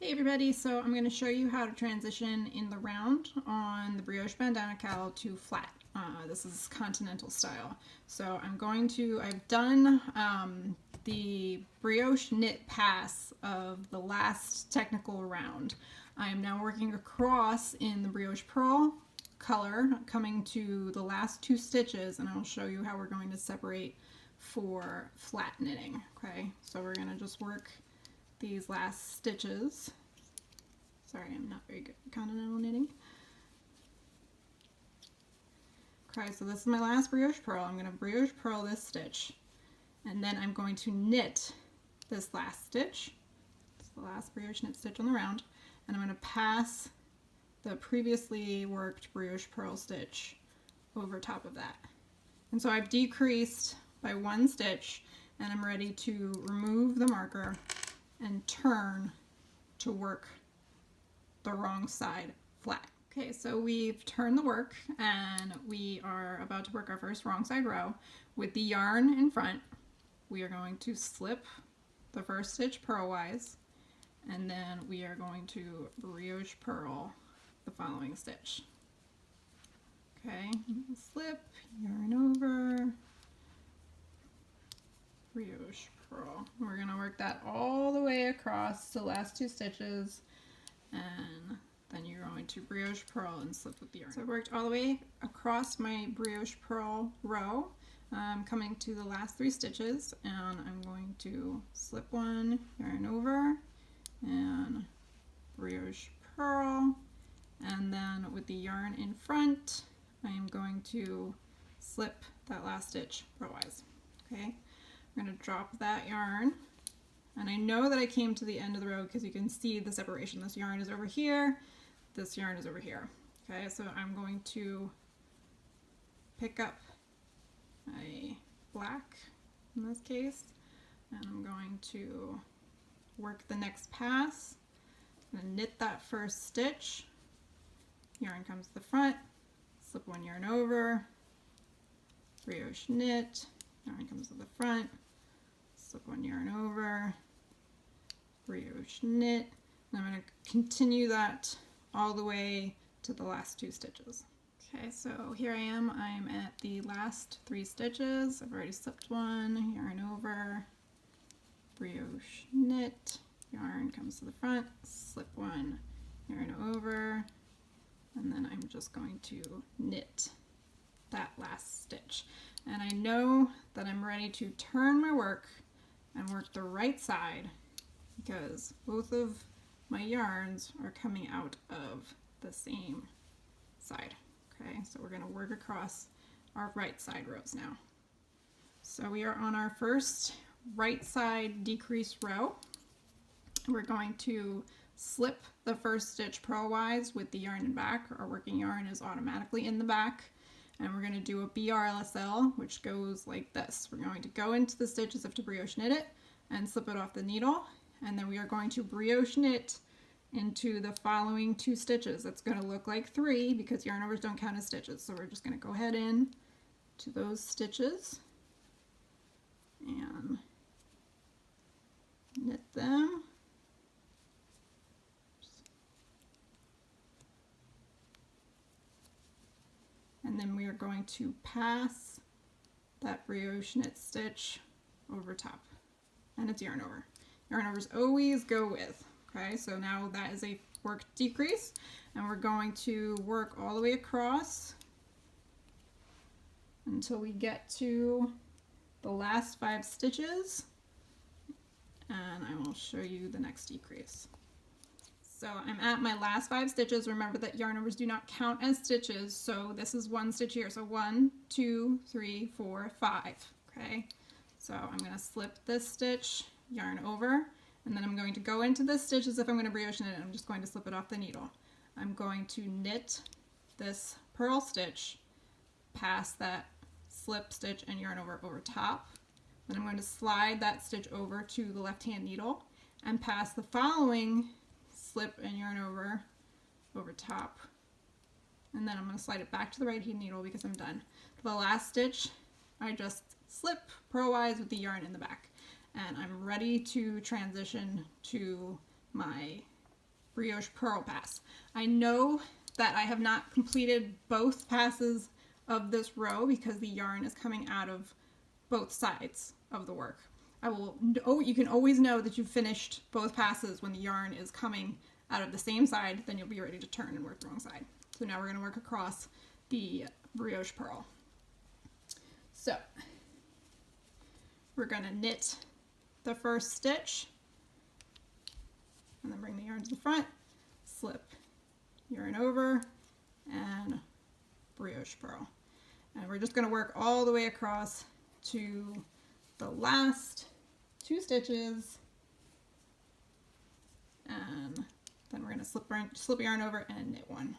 Hey everybody, so I'm going to show you how to transition in the round on the Brioche Bandana Cowl to flat. This is Continental style. So I've done the brioche knit pass of the last technical round. I am now working across in the brioche pearl color, coming to the last two stitches, and I'll show you how we're going to separate for flat knitting. Okay, so we're going to just work these last stitches. Sorry, I'm not very good at continental knitting. Okay, so this is my last brioche pearl. I'm going to brioche pearl this stitch, and then I'm going to knit this last stitch. It's the last brioche knit stitch on the round, and I'm going to pass the previously worked brioche pearl stitch over top of that. And so I've decreased by one stitch, and I'm ready to remove the marker and turn to work the wrong side flat. Okay, so we've turned the work and we are about to work our first wrong side row. With the yarn in front, we are going to slip the first stitch purlwise, and then we are going to brioche purl the following stitch. Okay, slip, yarn over, brioche purl. We're going to work that all the way across the last two stitches, and then you're going to brioche purl and slip with the yarn. So I've worked all the way across my brioche purl row, coming to the last three stitches, and I'm going to slip one, yarn over, and brioche purl, and then with the yarn in front, I am going to slip that last stitch purlwise. Okay, I'm going to drop that yarn, and I know that I came to the end of the row because you can see the separation. This yarn is over here, this yarn is over here. Okay, so I'm going to pick up a black in this case, and I'm going to work the next pass. I'm going to knit that first stitch, yarn comes to the front, slip one yarn over, brioche knit, yarn comes to the front, slip one yarn over, brioche knit, and I'm going to continue that all the way to the last two stitches. Okay, so here I am. I'm at the last three stitches. I've already slipped one, yarn over, brioche knit, yarn comes to the front, slip one, yarn over, and then I'm just going to knit that last stitch. And I know that I'm ready to turn my work and work the right side because both of my yarns are coming out of the same side. Okay, so we're going to work across our right side rows now. So we are on our first right side decrease row. We're going to slip the first stitch purlwise with the yarn in back. Our working yarn is automatically in the back, and we're going to do a BRLSL, which goes like this. We're going to go into the stitch as if to brioche knit it and slip it off the needle, and then we are going to brioche knit into the following two stitches. That's going to look like three because yarn overs don't count as stitches, so we're just going to go ahead in to those stitches and knit them. And then we are going to pass that brioche knit stitch over top, and it's yarn over. Yarn overs always go with. Okay, so now that is a work decrease, and we're going to work all the way across until we get to the last 5 stitches, and I will show you the next decrease. So I'm at my last 5 stitches. Remember that yarn overs do not count as stitches, so this is one stitch here. So 1, 2, 3, 4, 5. Okay, so I'm going to slip this stitch, yarn over, and then I'm going to go into this stitch as if I'm going to brioche knit it. I'm just going to slip it off the needle. I'm going to knit this purl stitch past that slip stitch and yarn over top. Then I'm going to slide that stitch over to the left hand needle and pass the following slip and yarn over top, and then I'm going to slide it back to the right hand needle because I'm done. For the last stitch, I just slip purlwise with the yarn in the back, and I'm ready to transition to my brioche purl pass. I know that I have not completed both passes of this row because the yarn is coming out of both sides of the work. You can always know that you've finished both passes when the yarn is coming out of the same side, then you'll be ready to turn and work the wrong side. So now we're going to work across the brioche purl. So we're going to knit the first stitch and then bring the yarn to the front, slip yarn over, and brioche purl. And we're just going to work all the way across to the last 2 stitches, and then we're going to slip yarn over and knit 1.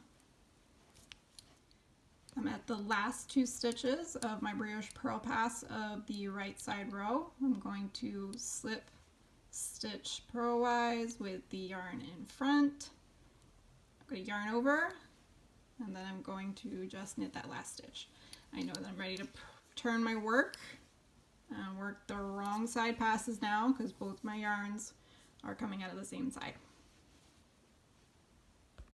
I'm at the last 2 stitches of my brioche purl pass of the right side row. I'm going to slip stitch purlwise with the yarn in front. I'm going to yarn over, and then I'm going to just knit that last stitch. I know that I'm ready to turn my work and work the wrong side passes now because both my yarns are coming out of the same side.